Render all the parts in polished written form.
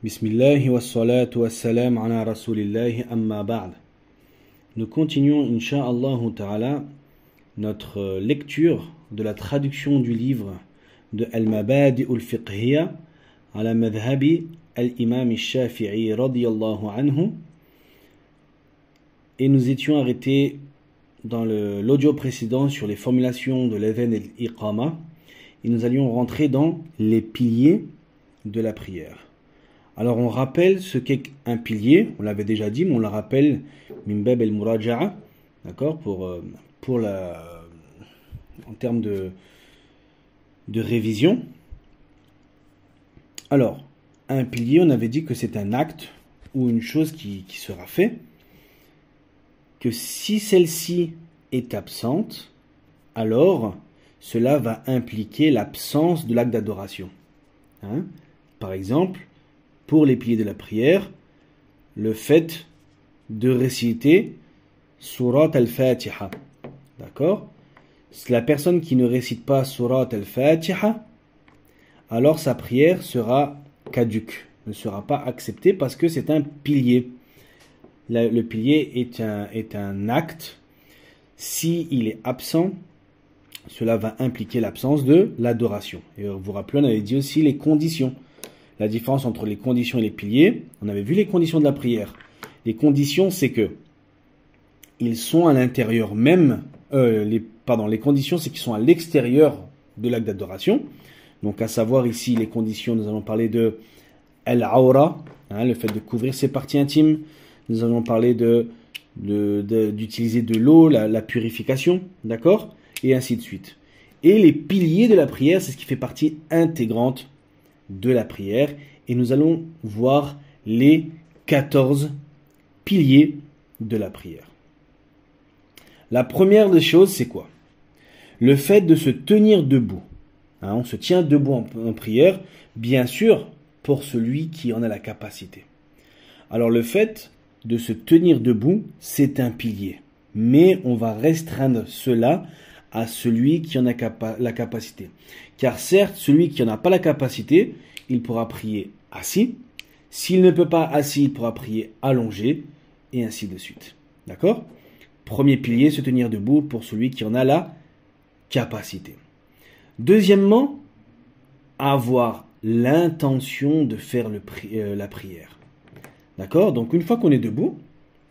Bismillah wa salatu wa salam ala rasulillahi amma ba'd. Nous continuons, insha'Allah ta'ala, notre lecture de la traduction du livre de Al-Mabadi al-Fiqhiyya ala madhhabi al-Imam al-Shafi'i radiyallahu anhu. Et nous étions arrêtés dans l'audio précédent sur les formulations de l'adhan et l'iqama. Et nous allions rentrer dans les piliers de la prière. Alors on rappelle ce qu'est un pilier, on l'avait déjà dit, mais on le rappelle min bab al-muraja'a, d'accord, en termes de révision. Alors, un pilier, on avait dit que c'est un acte ou une chose qui sera fait, que si celle-ci est absente, alors cela va impliquer l'absence de l'acte d'adoration. Par exemple, pour les piliers de la prière, le fait de réciter Surat al-Fatiha. D'accord? La personne qui ne récite pas Surat al-Fatiha, alors sa prière sera caduque, ne sera pas acceptée parce que c'est un pilier. Le pilier est un acte. S'il est absent, cela va impliquer l'absence de l'adoration. Et vous vous rappelez, on avait dit aussi les conditions. La différence entre les conditions et les piliers, on avait vu les conditions de la prière. Les conditions, c'est que ils sont à l'intérieur même, les conditions, c'est qu'ils sont à l'extérieur de l'acte d'adoration. Donc, à savoir ici, les conditions, nous allons parler de al-awra, le fait de couvrir ses parties intimes. Nous allons parler d'utiliser de l'eau, la purification, d'accord? Et ainsi de suite. Et les piliers de la prière, c'est ce qui fait partie intégrante de la prière, et nous allons voir les 14 piliers de la prière. La première des choses, c'est quoi? Le fait de se tenir debout. On se tient debout en prière, bien sûr, pour celui qui en a la capacité. Alors le fait de se tenir debout, c'est un pilier, mais on va restreindre cela à celui qui en a la capacité. Car certes, celui qui n'en a pas la capacité, il pourra prier assis. S'il ne peut pas assis, il pourra prier allongé, et ainsi de suite. D'accord? Premier pilier, se tenir debout pour celui qui en a la capacité. Deuxièmement, avoir l'intention de faire la prière. D'accord? Donc une fois qu'on est debout,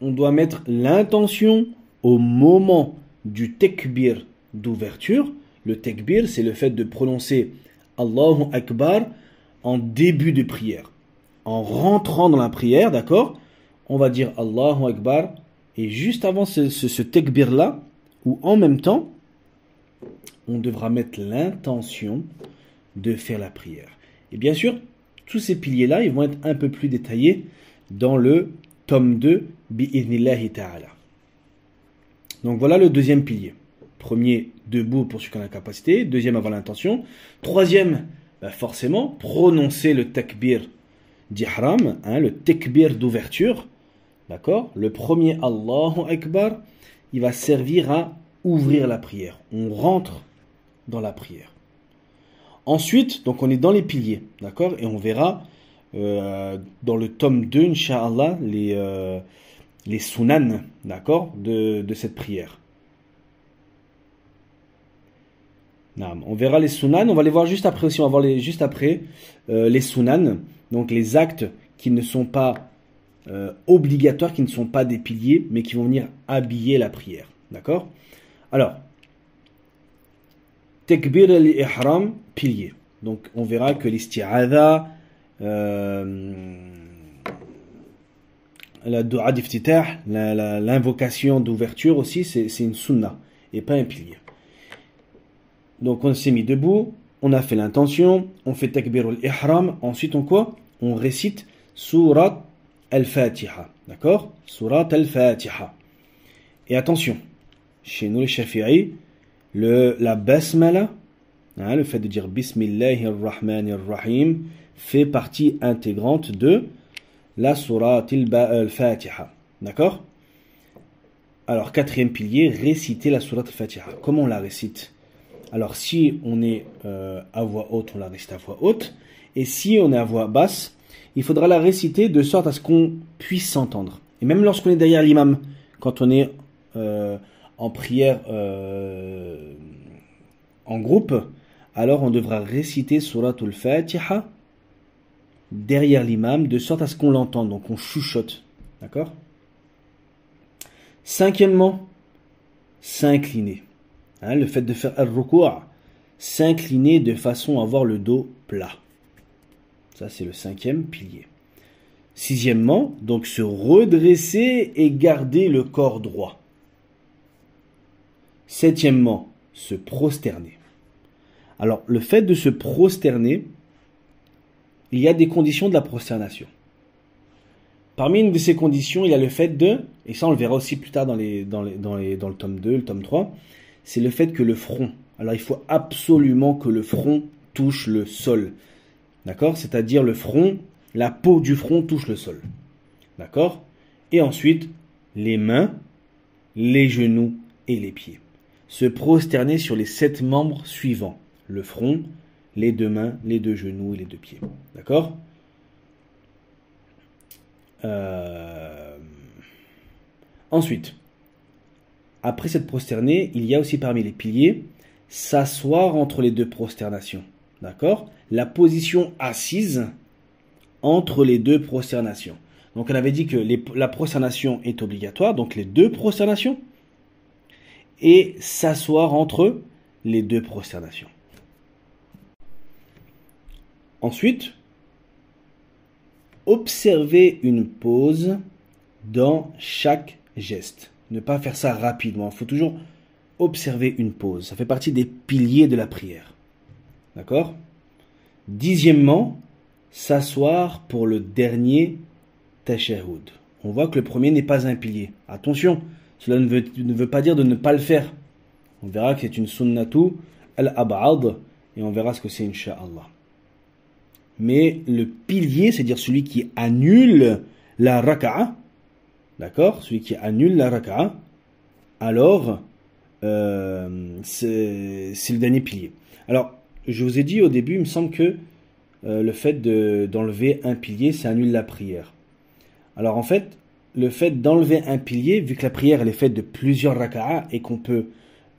on doit mettre l'intention au moment du tekbir d'ouverture. Le tekbir, c'est le fait de prononcer Allahu Akbar en début de prière. En rentrant dans la prière, d'accord, on va dire Allahu Akbar, et juste avant ce tekbir-là, ou en même temps, on devra mettre l'intention de faire la prière. Et bien sûr, tous ces piliers-là, ils vont être un peu plus détaillés dans le tome 2, bi'idhnillahi ta'ala. Donc voilà le deuxième pilier. Premier, debout pour ceux qui ont la capacité. Deuxième, avoir l'intention. Troisième, forcément, prononcer le takbir d'ihram, le takbir d'ouverture. D'accord? Le premier, Allahu Akbar, il va servir à ouvrir la prière. On rentre dans la prière. Ensuite, donc on est dans les piliers. D'accord? Et on verra dans le tome 2, Inch'Allah, les sunan, d'accord, de cette prière. On verra les sunan, on va les voir juste après aussi, on va voir juste après les sunan, donc les actes qui ne sont pas obligatoires, qui ne sont pas des piliers, mais qui vont venir habiller la prière. D'accord? Alors, Tekbir al-Ihram, pilier. Donc on verra que l'isti'adha, la dua d'iftitah, l'invocation d'ouverture aussi, c'est une sunna et pas un pilier. Donc on s'est mis debout, on a fait l'intention, on fait takbir al-ihram, ensuite on récite Surat al-Fatiha, d'accord? Surat al-Fatiha. Et attention, chez nous les Shafi'i, la basmala, le fait de dire Bismillahir-Rahmanir-Rahim, fait partie intégrante de la Surat al-Fatiha, d'accord? Alors quatrième pilier, réciter la Surat al-Fatiha. Comment on la récite? Alors si on est à voix haute, on la récite à voix haute. Et si on est à voix basse, il faudra la réciter de sorte à ce qu'on puisse s'entendre. Et même lorsqu'on est derrière l'imam, quand on est en prière en groupe, alors on devra réciter Suratul Fatiha derrière l'imam, de sorte à ce qu'on l'entende, donc on chuchote. D'accord? Cinquièmement, s'incliner. Hein, le fait de faire al-ruku', s'incliner de façon à avoir le dos plat. Ça, c'est le cinquième pilier. Sixièmement, donc se redresser et garder le corps droit. Septièmement, se prosterner. Alors, le fait de se prosterner, il y a des conditions de la prosternation. Parmi une de ces conditions, il y a le fait de, et ça on le verra aussi plus tard dans le tome 2, le tome 3, c'est le fait que le front, alors il faut absolument que le front touche le sol. D'accord? C'est-à-dire le front, la peau du front touche le sol. D'accord? Et ensuite, les mains, les genoux et les pieds. Se prosterner sur les 7 membres suivants. Le front, les 2 mains, les 2 genoux et les 2 pieds. D'accord? Ensuite, après cette prosternée, il y a aussi parmi les piliers, s'asseoir entre les 2 prosternations. D'accord? La position assise entre les 2 prosternations. Donc on avait dit que la prosternation est obligatoire, donc les 2 prosternations, et s'asseoir entre les 2 prosternations. Ensuite, observer une pause dans chaque geste. Ne pas faire ça rapidement. Il faut toujours observer une pause. Ça fait partie des piliers de la prière. D'accord? Dixièmement, s'asseoir pour le dernier tashahhud. On voit que le premier n'est pas un pilier. Attention, cela ne veut pas dire de ne pas le faire. On verra que c'est une sunnatu al-ab'ad et on verra ce que c'est incha'Allah. Mais le pilier, c'est-à-dire celui qui annule la raka'a, d'accord? Celui qui annule la raka'a, alors c'est le dernier pilier. Alors, je vous ai dit au début, il me semble que le fait d'enlever un pilier, ça annule la prière. Alors en fait, le fait d'enlever un pilier, vu que la prière elle est faite de plusieurs raka'a et qu'on peut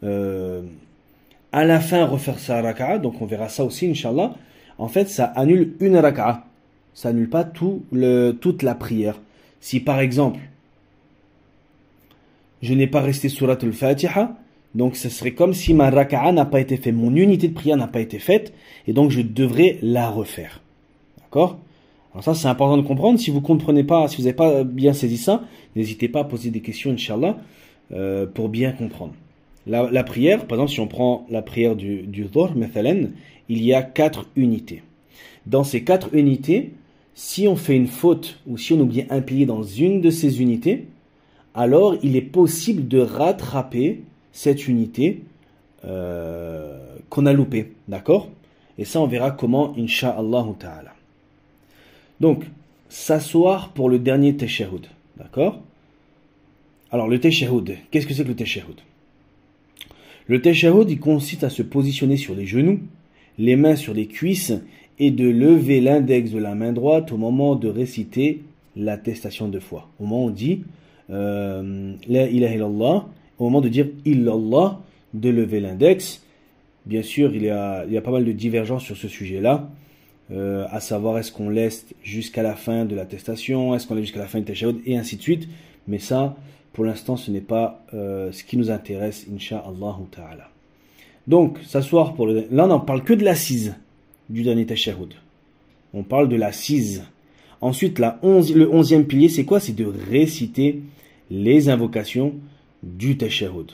à la fin refaire sa raka'a, donc on verra ça aussi, Inch'Allah. En fait, ça annule une raka'a. Ça annule pas toute la prière. Si par exemple, je n'ai pas resté surat al-Fatiha, donc ce serait comme si ma raka'a n'a pas été faite, mon unité de prière n'a pas été faite, et donc je devrais la refaire. D'accord? Alors ça, c'est important de comprendre. Si vous comprenez pas, si vous n'avez pas bien saisi ça, n'hésitez pas à poser des questions, Inch'Allah, pour bien comprendre. La prière, par exemple, si on prend la prière du Dhuhr, mathalan, il y a 4 unités. Dans ces 4 unités, si on fait une faute ou si on oublie un pilier dans une de ces unités, alors il est possible de rattraper cette unité qu'on a loupée. D'accord? Et ça, on verra comment, Inch'Allah ta'ala. Donc, s'asseoir pour le dernier tashahhud. D'accord? Alors, le tashahhud, qu'est-ce que c'est que le tashahhud? Le tashahhud, il consiste à se positionner sur les genoux, les mains sur les cuisses et de lever l'index de la main droite au moment de réciter l'attestation de foi. Au moment où on dit La ilaha illallah, au moment de dire illallah, de lever l'index. Bien sûr, il y a pas mal de divergences sur ce sujet-là, à savoir est-ce qu'on laisse jusqu'à la fin de l'attestation, est-ce qu'on laisse jusqu'à la fin du tashahhud, et ainsi de suite. Mais ça, pour l'instant, ce n'est pas ce qui nous intéresse, incha'Allah ta'ala. Donc, s'asseoir pour le... Là, on n'en parle que de l'assise du dernier tashahhud. On parle de l'assise. Ensuite, le 11e pilier, c'est quoi? C'est de réciter les invocations du tashahhud.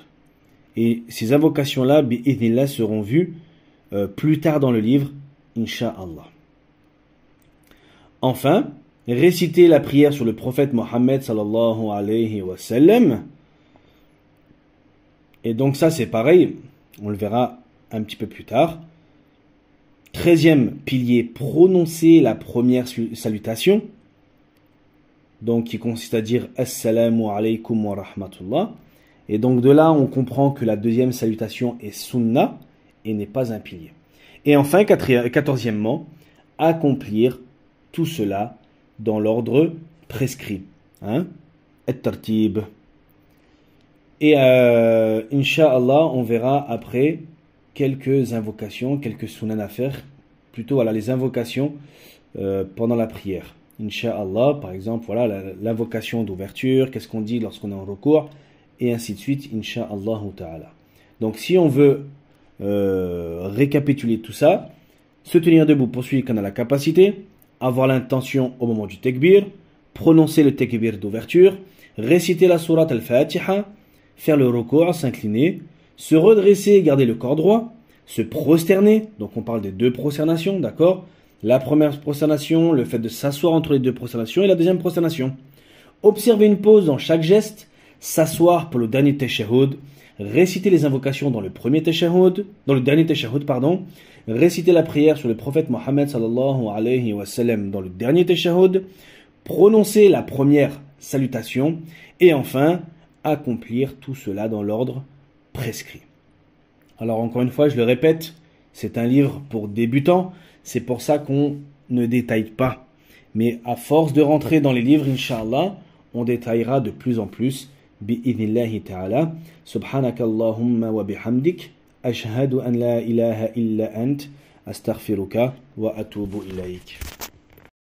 Et ces invocations-là, bi'idhnillah, seront vues plus tard dans le livre, incha'Allah. Enfin, réciter la prière sur le prophète Mohammed sallallahu alayhi wa sallam. Et donc ça, c'est pareil. On le verra un petit peu plus tard. 13e pilier, prononcer la première salutation. Donc, qui consiste à dire Assalamu alaykum wa rahmatullah. Et donc, de là, on comprend que la deuxième salutation est sunna et n'est pas un pilier. Et enfin, 14e, accomplir tout cela dans l'ordre prescrit. Hein? At-tartib. Et Inch'Allah, on verra après quelques invocations, quelques sunan à faire, plutôt voilà, les invocations pendant la prière. Inch'Allah, par exemple, voilà l'invocation d'ouverture, qu'est-ce qu'on dit lorsqu'on est en recours, et ainsi de suite, Inch'Allah ta'ala. Donc si on veut récapituler tout ça, se tenir debout pour celui qui en a la capacité, avoir l'intention au moment du takbir, prononcer le takbir d'ouverture, réciter la sourate al-Fatiha, faire le recours, s'incliner, se redresser et garder le corps droit, se prosterner, donc on parle des deux prosternations, d'accord? La première prosternation, le fait de s'asseoir entre les deux prosternations, et la deuxième prosternation. Observer une pause dans chaque geste, s'asseoir pour le dernier tashahhud, réciter les invocations dans le premier tashahhud, dans le dernier tashahhud, pardon, réciter la prière sur le prophète Mohammed sallallahu alayhi wa sallam dans le dernier tashahhud, prononcer la première salutation, et enfin, accomplir tout cela dans l'ordre prescrit. Alors encore une fois, je le répète, c'est un livre pour débutants, c'est pour ça qu'on ne détaille pas. Mais à force de rentrer dans les livres, Inch'Allah, on détaillera de plus en plus. Bi'idhnillahi ta'ala. Subhanakallahumma wa bihamdik. Ashhadu an la ilaha illa ant. Astaghfiruka wa atubu ilayk.